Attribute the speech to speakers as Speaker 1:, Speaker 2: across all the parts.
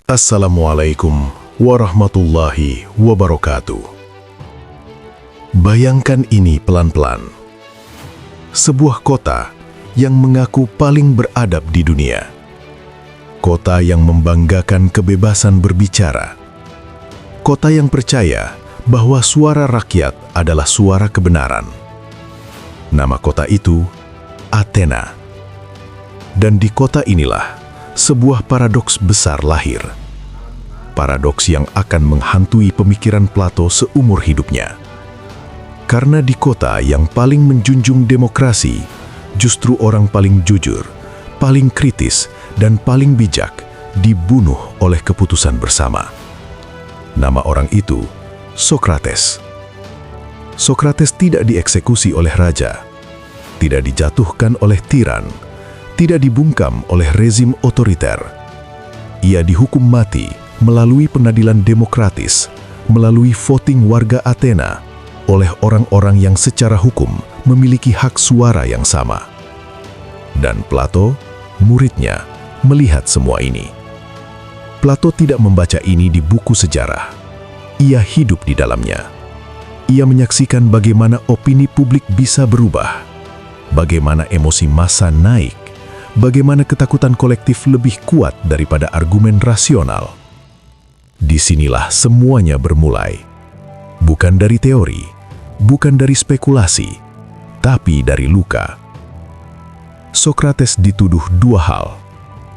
Speaker 1: Assalamualaikum warahmatullahi wabarakatuh. Bayangkan ini pelan-pelan. Sebuah kota yang mengaku paling beradab di dunia. Kota yang membanggakan kebebasan berbicara. Kota yang percaya bahwa suara rakyat adalah suara kebenaran. Nama kota itu Athena. Dan di kota inilah sebuah paradoks besar lahir. Paradoks yang akan menghantui pemikiran Plato seumur hidupnya. Karena di kota yang paling menjunjung demokrasi, justru orang paling jujur, paling kritis, dan paling bijak dibunuh oleh keputusan bersama. Nama orang itu Sokrates. Sokrates tidak dieksekusi oleh raja, tidak dijatuhkan oleh tiran, tidak dibungkam oleh rezim otoriter. Ia dihukum mati melalui pengadilan demokratis, melalui voting warga Athena, oleh orang-orang yang secara hukum memiliki hak suara yang sama. Dan Plato, muridnya, melihat semua ini. Plato tidak membaca ini di buku sejarah. Ia hidup di dalamnya. Ia menyaksikan bagaimana opini publik bisa berubah, bagaimana emosi massa naik, bagaimana ketakutan kolektif lebih kuat daripada argumen rasional. Disinilah semuanya bermulai. Bukan dari teori, bukan dari spekulasi, tapi dari luka. Sokrates dituduh dua hal.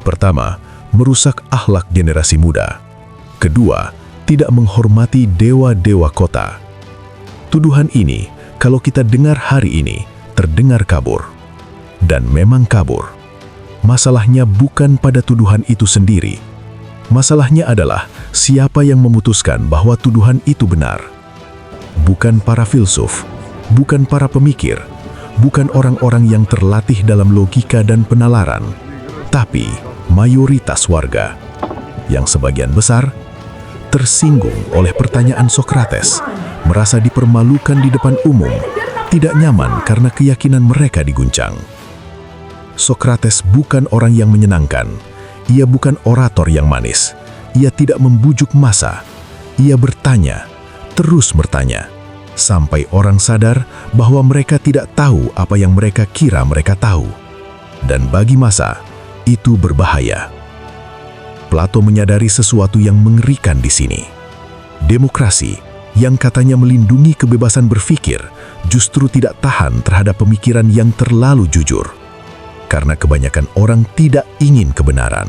Speaker 1: Pertama, merusak akhlak generasi muda. Kedua, tidak menghormati dewa-dewa kota. Tuduhan ini, kalau kita dengar hari ini, terdengar kabur. Dan memang kabur. Masalahnya bukan pada tuduhan itu sendiri. Masalahnya adalah siapa yang memutuskan bahwa tuduhan itu benar. Bukan para filsuf, bukan para pemikir, bukan orang-orang yang terlatih dalam logika dan penalaran, tapi mayoritas warga, yang sebagian besar tersinggung oleh pertanyaan Sokrates, merasa dipermalukan di depan umum, tidak nyaman karena keyakinan mereka diguncang. Sokrates bukan orang yang menyenangkan. Ia bukan orator yang manis. Ia tidak membujuk massa. Ia bertanya, terus bertanya, sampai orang sadar bahwa mereka tidak tahu apa yang mereka kira mereka tahu. Dan bagi massa, itu berbahaya. Plato menyadari sesuatu yang mengerikan di sini. Demokrasi, yang katanya melindungi kebebasan berpikir, justru tidak tahan terhadap pemikiran yang terlalu jujur. Karena kebanyakan orang tidak ingin kebenaran.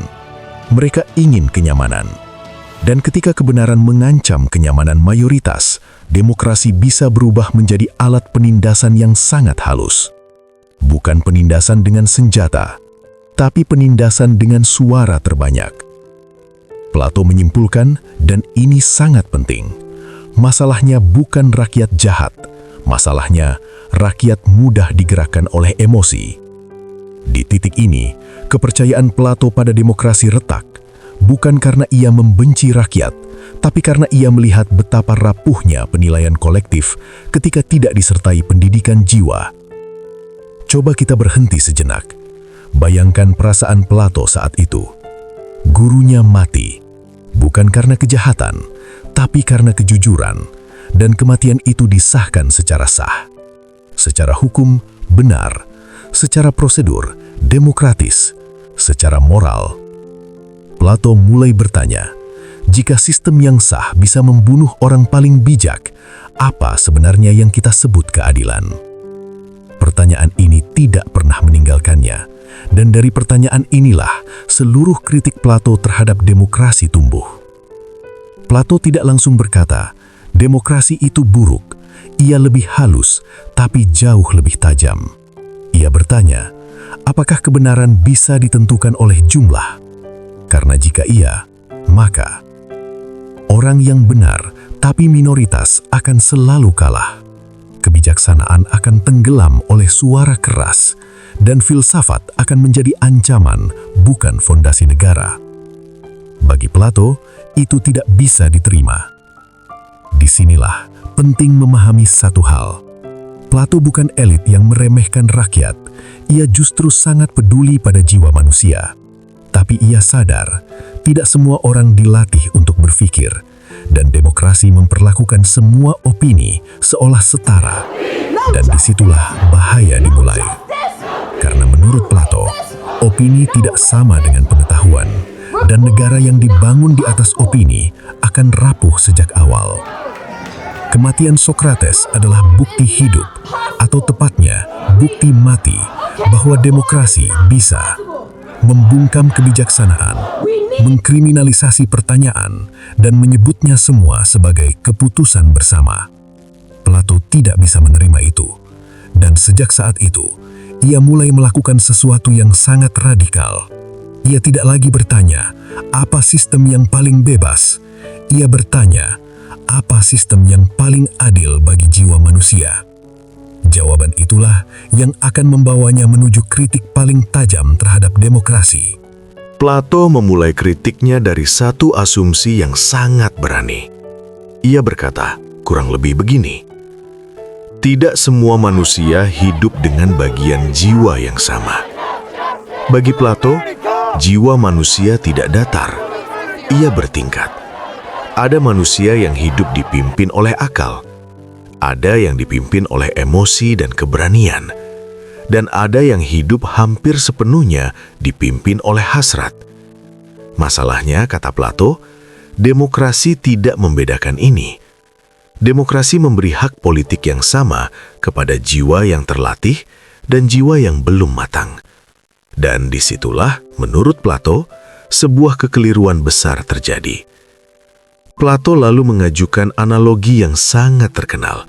Speaker 1: Mereka ingin kenyamanan. Dan ketika kebenaran mengancam kenyamanan mayoritas, demokrasi bisa berubah menjadi alat penindasan yang sangat halus. Bukan penindasan dengan senjata, tapi penindasan dengan suara terbanyak. Plato menyimpulkan, dan ini sangat penting, masalahnya bukan rakyat jahat, masalahnya rakyat mudah digerakkan oleh emosi. Di titik ini, kepercayaan Plato pada demokrasi retak, bukan karena ia membenci rakyat, tapi karena ia melihat betapa rapuhnya penilaian kolektif ketika tidak disertai pendidikan jiwa. Coba kita berhenti sejenak. Bayangkan perasaan Plato saat itu. Gurunya mati, bukan karena kejahatan, tapi karena kejujuran, dan kematian itu disahkan secara sah. Secara hukum, benar. Secara prosedur, demokratis, secara moral. Plato mulai bertanya, jika sistem yang sah bisa membunuh orang paling bijak, apa sebenarnya yang kita sebut keadilan? Pertanyaan ini tidak pernah meninggalkannya, dan dari pertanyaan inilah seluruh kritik Plato terhadap demokrasi tumbuh. Plato tidak langsung berkata, demokrasi itu buruk, ia lebih halus, tapi jauh lebih tajam. Ia bertanya, apakah kebenaran bisa ditentukan oleh jumlah? Karena jika iya, maka orang yang benar tapi minoritas akan selalu kalah. Kebijaksanaan akan tenggelam oleh suara keras, dan filsafat akan menjadi ancaman, bukan fondasi negara. Bagi Plato, itu tidak bisa diterima. Disinilah penting memahami satu hal. Plato bukan elit yang meremehkan rakyat, ia justru sangat peduli pada jiwa manusia. Tapi ia sadar, Tidak semua orang dilatih untuk berpikir, dan demokrasi memperlakukan semua opini seolah setara. Dan disitulah bahaya dimulai. Karena menurut Plato, opini tidak sama dengan pengetahuan, dan negara yang dibangun di atas opini akan rapuh sejak awal. Kematian Sokrates adalah bukti hidup, atau tepatnya bukti mati, bahwa demokrasi bisa membungkam kebijaksanaan, mengkriminalisasi pertanyaan, dan menyebutnya semua sebagai keputusan bersama. Plato tidak bisa menerima itu, dan sejak saat itu, ia mulai melakukan sesuatu yang sangat radikal. Ia tidak lagi bertanya, apa sistem yang paling bebas? Ia bertanya, apa sistem yang paling adil bagi jiwa manusia? Jawaban itulah yang akan membawanya menuju kritik paling tajam terhadap demokrasi.
Speaker 2: Plato memulai kritiknya dari satu asumsi yang sangat berani. Ia berkata, kurang lebih begini, tidak semua manusia hidup dengan bagian jiwa yang sama. Bagi Plato, jiwa manusia tidak datar, ia bertingkat. Ada manusia yang hidup dipimpin oleh akal, ada yang dipimpin oleh emosi dan keberanian, dan ada yang hidup hampir sepenuhnya dipimpin oleh hasrat. Masalahnya, kata Plato, demokrasi tidak membedakan ini. Demokrasi memberi hak politik yang sama kepada jiwa yang terlatih dan jiwa yang belum matang. Dan disitulah, menurut Plato, sebuah kekeliruan besar terjadi. Plato lalu mengajukan analogi yang sangat terkenal,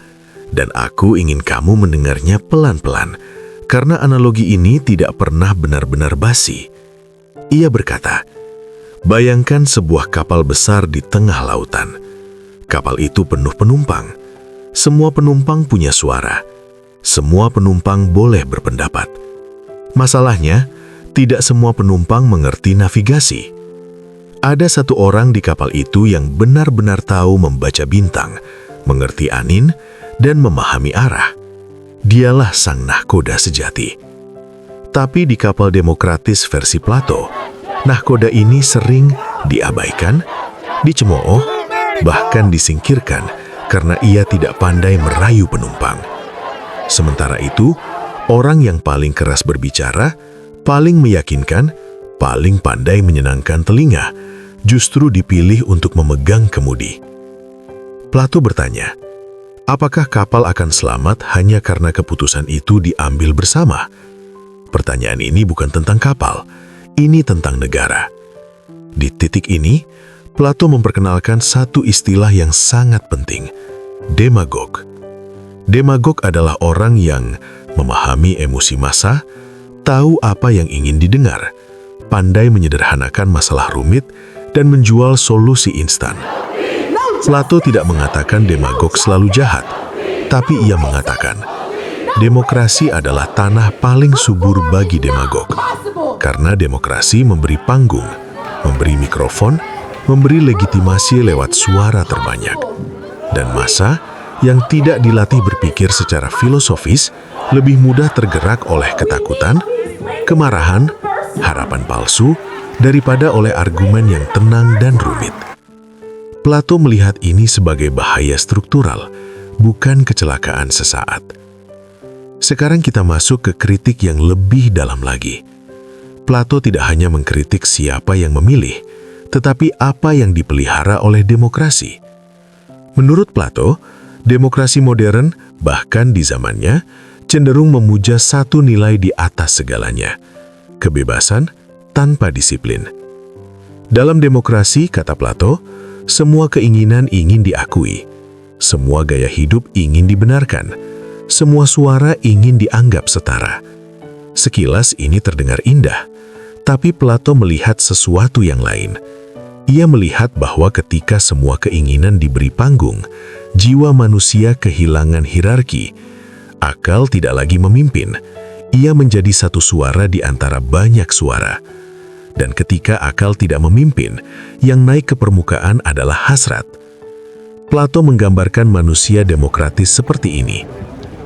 Speaker 2: dan aku ingin kamu mendengarnya pelan-pelan, karena analogi ini tidak pernah benar-benar basi. Ia berkata, bayangkan sebuah kapal besar di tengah lautan. Kapal itu penuh penumpang. Semua penumpang punya suara. Semua penumpang boleh berpendapat. Masalahnya, tidak semua penumpang mengerti navigasi. Ada satu orang di kapal itu yang benar-benar tahu membaca bintang, mengerti angin, dan memahami arah. Dialah sang nahkoda sejati. Tapi di kapal demokratis versi Plato, nahkoda ini sering diabaikan, dicemooh, bahkan disingkirkan karena ia tidak pandai merayu penumpang. Sementara itu, orang yang paling keras berbicara, paling meyakinkan, paling pandai menyenangkan telinga, justru dipilih untuk memegang kemudi. Plato bertanya, apakah kapal akan selamat hanya karena keputusan itu diambil bersama? Pertanyaan ini bukan tentang kapal, ini tentang negara. Di titik ini, Plato memperkenalkan satu istilah yang sangat penting, demagog. Demagog adalah orang yang memahami emosi massa, tahu apa yang ingin didengar, pandai menyederhanakan masalah rumit, dan menjual solusi instan. Plato tidak mengatakan demagog selalu jahat, tapi ia mengatakan, demokrasi adalah tanah paling subur bagi demagog. Karena demokrasi memberi panggung, memberi mikrofon, memberi legitimasi lewat suara terbanyak. Dan massa yang tidak dilatih berpikir secara filosofis lebih mudah tergerak oleh ketakutan, kemarahan, harapan palsu, daripada oleh argumen yang tenang dan rumit. Plato melihat ini sebagai bahaya struktural, bukan kecelakaan sesaat. Sekarang kita masuk ke kritik yang lebih dalam lagi. Plato tidak hanya mengkritik siapa yang memilih, tetapi apa yang dipelihara oleh demokrasi. Menurut Plato, demokrasi modern, bahkan di zamannya, cenderung memuja satu nilai di atas segalanya, kebebasan tanpa disiplin. Dalam demokrasi, kata Plato, semua keinginan ingin diakui, semua gaya hidup ingin dibenarkan, semua suara ingin dianggap setara. Sekilas ini terdengar indah, tapi Plato melihat sesuatu yang lain. Ia melihat bahwa ketika semua keinginan diberi panggung, jiwa manusia kehilangan hierarki, akal tidak lagi memimpin, ia menjadi satu suara di antara banyak suara. Dan ketika akal tidak memimpin, yang naik ke permukaan adalah hasrat. Plato menggambarkan manusia demokratis seperti ini.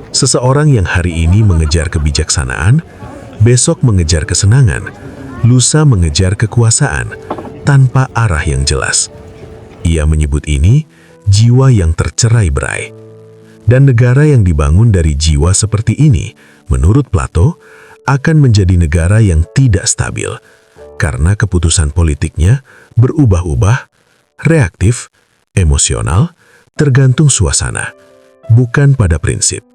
Speaker 2: Seseorang yang hari ini mengejar kebijaksanaan, besok mengejar kesenangan, lusa mengejar kekuasaan, tanpa arah yang jelas. Ia menyebut ini jiwa yang tercerai-berai. Dan negara yang dibangun dari jiwa seperti ini, menurut Plato, akan menjadi negara yang tidak stabil, karena keputusan politiknya berubah-ubah, reaktif, emosional, tergantung suasana, bukan pada prinsip.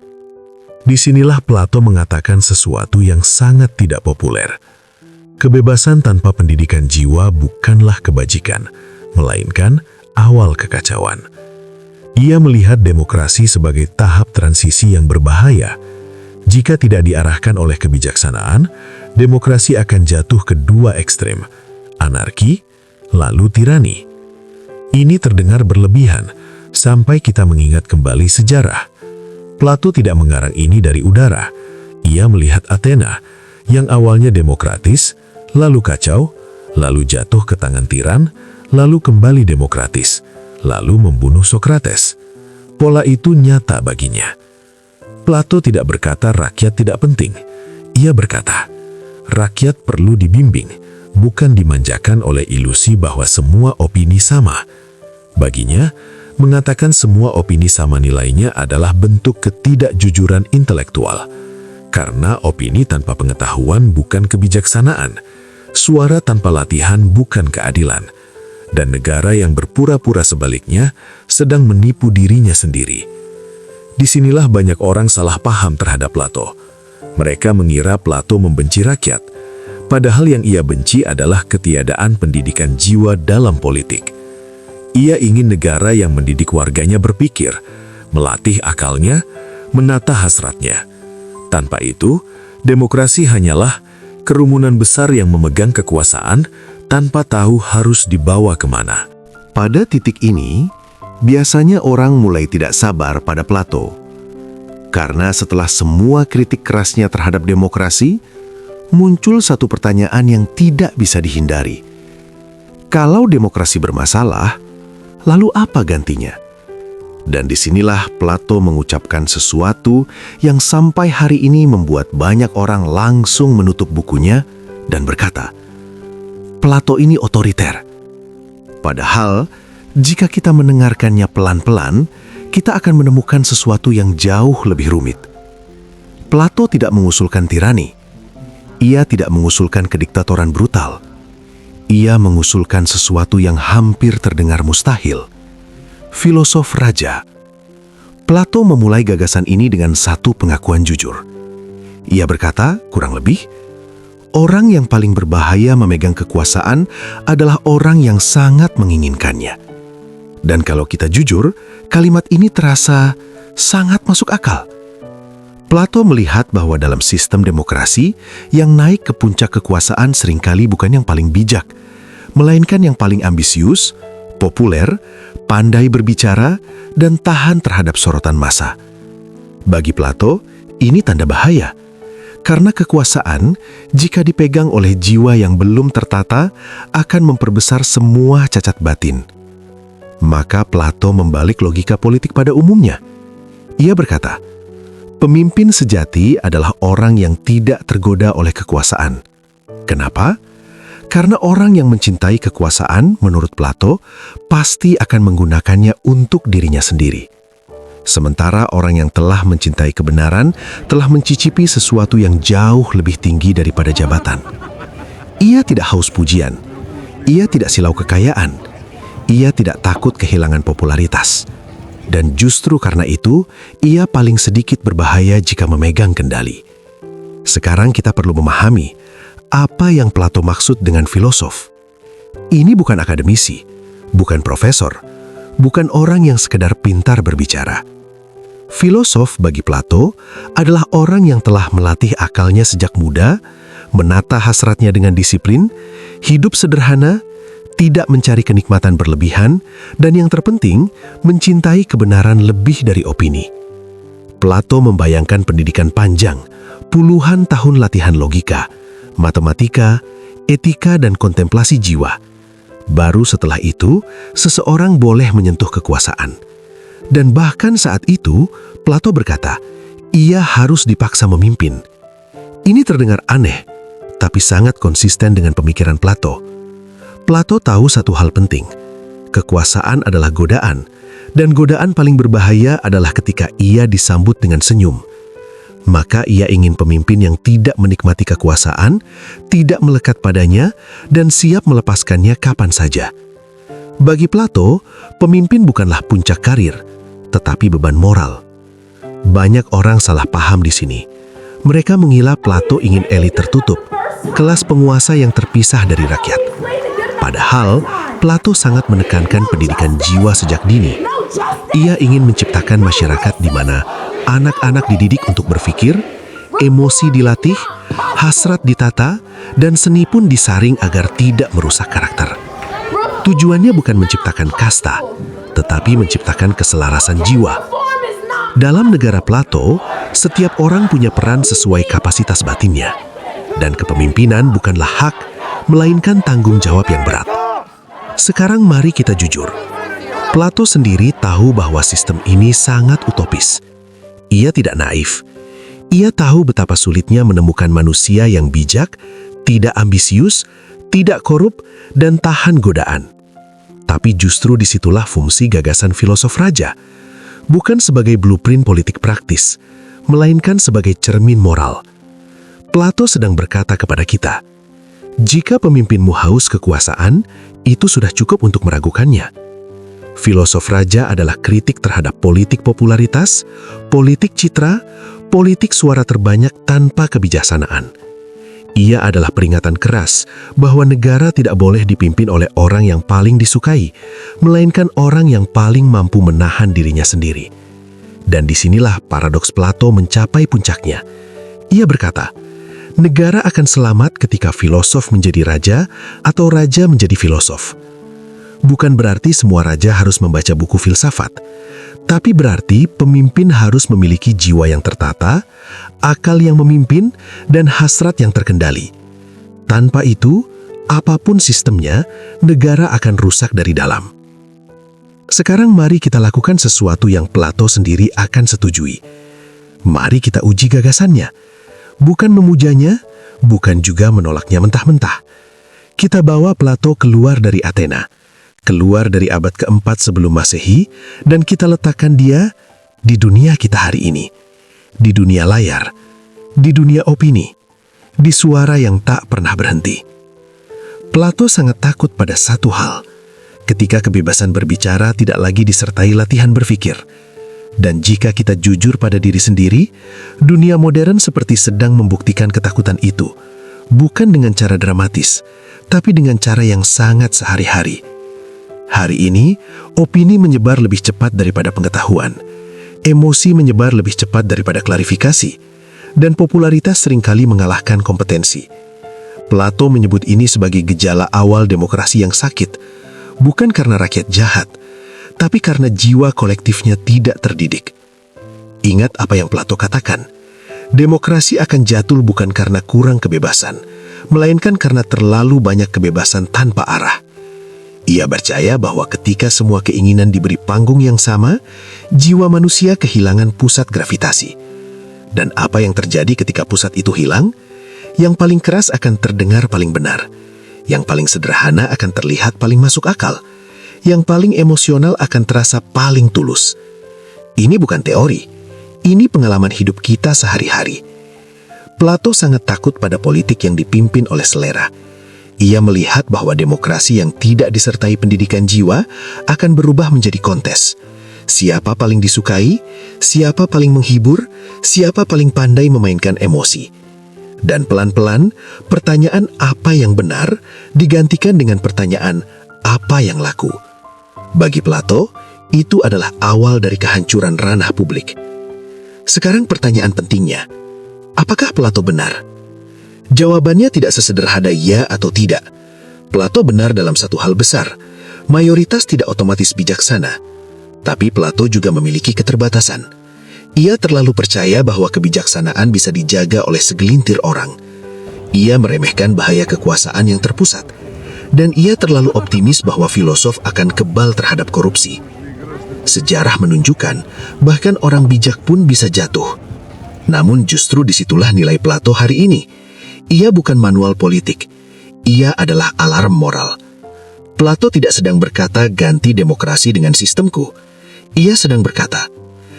Speaker 2: Disinilah Plato mengatakan sesuatu yang sangat tidak populer. Kebebasan tanpa pendidikan jiwa bukanlah kebajikan, melainkan awal kekacauan. Ia melihat demokrasi sebagai tahap transisi yang berbahaya. Jika tidak diarahkan oleh kebijaksanaan, demokrasi akan jatuh ke dua ekstrem, anarki, lalu tirani. Ini terdengar berlebihan, sampai kita mengingat kembali sejarah. Plato tidak mengarang ini dari udara. Ia melihat Athena, yang awalnya demokratis, lalu kacau, lalu jatuh ke tangan tiran, lalu kembali demokratis, lalu membunuh Sokrates. Pola itu nyata baginya. Plato tidak berkata rakyat tidak penting. Ia berkata, rakyat perlu dibimbing, bukan dimanjakan oleh ilusi bahwa semua opini sama. Baginya, mengatakan semua opini sama nilainya adalah bentuk ketidakjujuran intelektual. Karena opini tanpa pengetahuan bukan kebijaksanaan, suara tanpa latihan bukan keadilan, dan negara yang berpura-pura sebaliknya sedang menipu dirinya sendiri. Disinilah banyak orang salah paham terhadap Plato. Mereka mengira Plato membenci rakyat, padahal yang ia benci adalah ketiadaan pendidikan jiwa dalam politik. Ia ingin negara yang mendidik warganya berpikir, melatih akalnya, menata hasratnya. Tanpa itu, demokrasi hanyalah kerumunan besar yang memegang kekuasaan tanpa tahu harus dibawa kemana.
Speaker 1: Pada titik ini, biasanya orang mulai tidak sabar pada Plato. Karena setelah semua kritik kerasnya terhadap demokrasi, muncul satu pertanyaan yang tidak bisa dihindari. Kalau demokrasi bermasalah, lalu apa gantinya? Dan disinilah Plato mengucapkan sesuatu yang sampai hari ini membuat banyak orang langsung menutup bukunya dan berkata, Plato ini otoriter. Padahal, jika kita mendengarkannya pelan-pelan, kita akan menemukan sesuatu yang jauh lebih rumit. Plato tidak mengusulkan tirani. Ia tidak mengusulkan kediktatoran brutal. Ia mengusulkan sesuatu yang hampir terdengar mustahil. Filosof raja. Plato memulai gagasan ini dengan satu pengakuan jujur. Ia berkata, kurang lebih, orang yang paling berbahaya memegang kekuasaan adalah orang yang sangat menginginkannya. Dan kalau kita jujur, kalimat ini terasa sangat masuk akal. Plato melihat bahwa dalam sistem demokrasi, yang naik ke puncak kekuasaan seringkali bukan yang paling bijak, melainkan yang paling ambisius, populer, pandai berbicara, dan tahan terhadap sorotan massa. Bagi Plato, ini tanda bahaya. Karena kekuasaan, jika dipegang oleh jiwa yang belum tertata, akan memperbesar semua cacat batin. Maka Plato membalik logika politik pada umumnya. Ia berkata, pemimpin sejati adalah orang yang tidak tergoda oleh kekuasaan. Kenapa? Karena orang yang mencintai kekuasaan, menurut Plato, pasti akan menggunakannya untuk dirinya sendiri. Sementara orang yang telah mencintai kebenaran telah mencicipi sesuatu yang jauh lebih tinggi daripada jabatan. Ia tidak haus pujian. Ia tidak silau kekayaan. Ia tidak takut kehilangan popularitas. Dan justru karena itu, ia paling sedikit berbahaya jika memegang kendali. Sekarang kita perlu memahami apa yang Plato maksud dengan filosof. Ini bukan akademisi, bukan profesor, bukan orang yang sekedar pintar berbicara. Filosof bagi Plato adalah orang yang telah melatih akalnya sejak muda, menata hasratnya dengan disiplin, hidup sederhana, tidak mencari kenikmatan berlebihan, dan yang terpenting, mencintai kebenaran lebih dari opini. Plato membayangkan pendidikan panjang, puluhan tahun latihan logika, matematika, etika, dan kontemplasi jiwa. Baru setelah itu, seseorang boleh menyentuh kekuasaan. Dan bahkan saat itu, Plato berkata, ia harus dipaksa memimpin. Ini terdengar aneh, tapi sangat konsisten dengan pemikiran Plato.
Speaker 3: Plato tahu satu hal penting. Kekuasaan adalah godaan, dan godaan paling berbahaya adalah ketika ia disambut dengan senyum. Maka ia ingin pemimpin yang tidak menikmati kekuasaan, tidak melekat padanya, dan siap melepaskannya kapan saja. Bagi Plato, pemimpin bukanlah puncak karir, tetapi beban moral. Banyak orang salah paham di sini. Mereka mengira Plato ingin elit tertutup, kelas penguasa yang terpisah dari rakyat. Padahal, Plato sangat menekankan pendidikan jiwa sejak dini. Ia ingin menciptakan masyarakat di mana anak-anak dididik untuk berpikir, emosi dilatih, hasrat ditata, dan seni pun disaring agar tidak merusak karakter. Tujuannya bukan menciptakan kasta, tetapi menciptakan keselarasan jiwa. Dalam negara Plato, setiap orang punya peran sesuai kapasitas batinnya. Dan kepemimpinan bukanlah hak, melainkan tanggung jawab yang berat. Sekarang mari kita jujur. Plato sendiri tahu bahwa sistem ini sangat utopis. Ia tidak naif. Ia tahu betapa sulitnya menemukan manusia yang bijak, tidak ambisius, tidak korup, dan tahan godaan. Tapi justru disitulah fungsi gagasan filosof raja. Bukan sebagai blueprint politik praktis, melainkan sebagai cermin moral. Plato sedang berkata kepada kita, jika pemimpinmu haus kekuasaan, itu sudah cukup untuk meragukannya. Filosof raja adalah kritik terhadap politik popularitas, politik citra, politik suara terbanyak tanpa kebijaksanaan. Ia adalah peringatan keras bahwa negara tidak boleh dipimpin oleh orang yang paling disukai, melainkan orang yang paling mampu menahan dirinya sendiri. Dan disinilah paradoks Plato mencapai puncaknya. Ia berkata, negara akan selamat ketika filosof menjadi raja atau raja menjadi filosof. Bukan berarti semua raja harus membaca buku filsafat, tapi berarti pemimpin harus memiliki jiwa yang tertata, akal yang memimpin, dan hasrat yang terkendali. Tanpa itu, apapun sistemnya, negara akan rusak dari dalam. Sekarang mari kita lakukan sesuatu yang Plato sendiri akan setujui. Mari kita uji gagasannya. Bukan memujanya, bukan juga menolaknya mentah-mentah. Kita bawa Plato keluar dari Athena, keluar dari abad keempat sebelum Masehi, dan kita letakkan dia di dunia kita hari ini. Di dunia layar, di dunia opini, di suara yang tak pernah berhenti. Plato sangat takut pada satu hal, ketika kebebasan berbicara tidak lagi disertai latihan berpikir. Dan jika kita jujur pada diri sendiri, dunia modern seperti sedang membuktikan ketakutan itu, bukan dengan cara dramatis, tapi dengan cara yang sangat sehari-hari. Hari ini, opini menyebar lebih cepat daripada pengetahuan, emosi menyebar lebih cepat daripada klarifikasi, dan popularitas seringkali mengalahkan kompetensi. Plato menyebut ini sebagai gejala awal demokrasi yang sakit, bukan karena rakyat jahat, tapi karena jiwa kolektifnya tidak terdidik. Ingat apa yang Plato katakan, demokrasi akan jatuh bukan karena kurang kebebasan, melainkan karena terlalu banyak kebebasan tanpa arah. Ia percaya bahwa ketika semua keinginan diberi panggung yang sama, jiwa manusia kehilangan pusat gravitasi. Dan apa yang terjadi ketika pusat itu hilang? Yang paling keras akan terdengar paling benar. Yang paling sederhana akan terlihat paling masuk akal. Yang paling emosional akan terasa paling tulus. Ini bukan teori. Ini pengalaman hidup kita sehari-hari. Plato sangat takut pada politik yang dipimpin oleh selera. Ia melihat bahwa demokrasi yang tidak disertai pendidikan jiwa akan berubah menjadi kontes. Siapa paling disukai, siapa paling menghibur, siapa paling pandai memainkan emosi. Dan pelan-pelan, pertanyaan apa yang benar digantikan dengan pertanyaan apa yang laku. Bagi Plato, itu adalah awal dari kehancuran ranah publik. Sekarang pertanyaan pentingnya, apakah Plato benar? Jawabannya tidak sesederhana ya atau tidak. Plato benar dalam satu hal besar. Mayoritas tidak otomatis bijaksana. Tapi Plato juga memiliki keterbatasan. Ia terlalu percaya bahwa kebijaksanaan bisa dijaga oleh segelintir orang. Ia meremehkan bahaya kekuasaan yang terpusat. Dan ia terlalu optimis bahwa filosof akan kebal terhadap korupsi. Sejarah menunjukkan bahkan orang bijak pun bisa jatuh. Namun justru disitulah nilai Plato hari ini. Ia bukan manual politik, ia adalah alarm moral. Plato tidak sedang berkata ganti demokrasi dengan sistemku. Ia sedang berkata,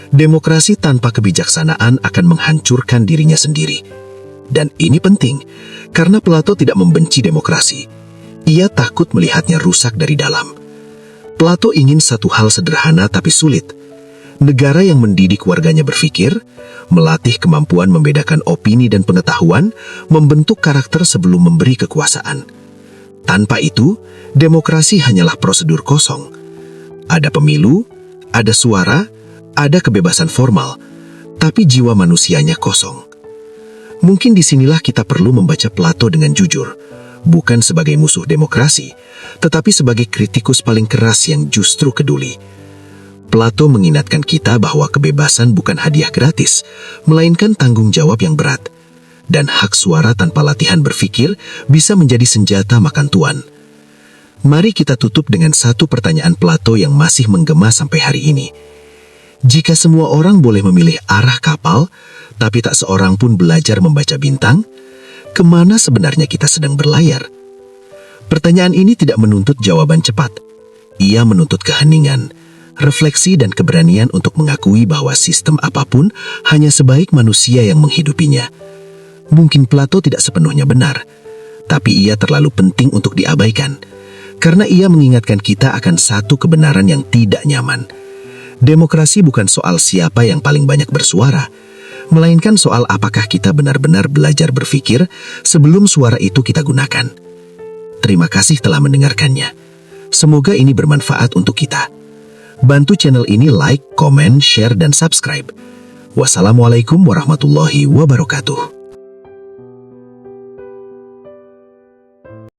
Speaker 3: demokrasi tanpa kebijaksanaan akan menghancurkan dirinya sendiri. Dan ini penting, karena Plato tidak membenci demokrasi. Ia takut melihatnya rusak dari dalam. Plato ingin satu hal sederhana tapi sulit. Negara yang mendidik warganya berpikir, melatih kemampuan membedakan opini dan pengetahuan, membentuk karakter sebelum memberi kekuasaan. Tanpa itu, demokrasi hanyalah prosedur kosong. Ada pemilu, ada suara, ada kebebasan formal, tapi jiwa manusianya kosong. Mungkin disinilah kita perlu membaca Plato dengan jujur, bukan sebagai musuh demokrasi, tetapi sebagai kritikus paling keras yang justru peduli. Plato mengingatkan kita bahwa kebebasan bukan hadiah gratis, melainkan tanggung jawab yang berat. Dan hak suara tanpa latihan berpikir bisa menjadi senjata makan tuan. Mari kita tutup dengan satu pertanyaan Plato yang masih menggema sampai hari ini. Jika semua orang boleh memilih arah kapal, tapi tak seorang pun belajar membaca bintang, kemana sebenarnya kita sedang berlayar? Pertanyaan ini tidak menuntut jawaban cepat. Ia menuntut keheningan, refleksi dan keberanian untuk mengakui bahwa sistem apapun hanya sebaik manusia yang menghidupinya. Mungkin Plato tidak sepenuhnya benar, tapi ia terlalu penting untuk diabaikan, karena ia mengingatkan kita akan satu kebenaran yang tidak nyaman. Demokrasi bukan soal siapa yang paling banyak bersuara, melainkan soal apakah kita benar-benar belajar berpikir sebelum suara itu kita gunakan. Terima kasih telah mendengarkannya. Semoga ini bermanfaat untuk kita. Bantu channel ini like, komen, share, dan subscribe. Wassalamualaikum warahmatullahi wabarakatuh.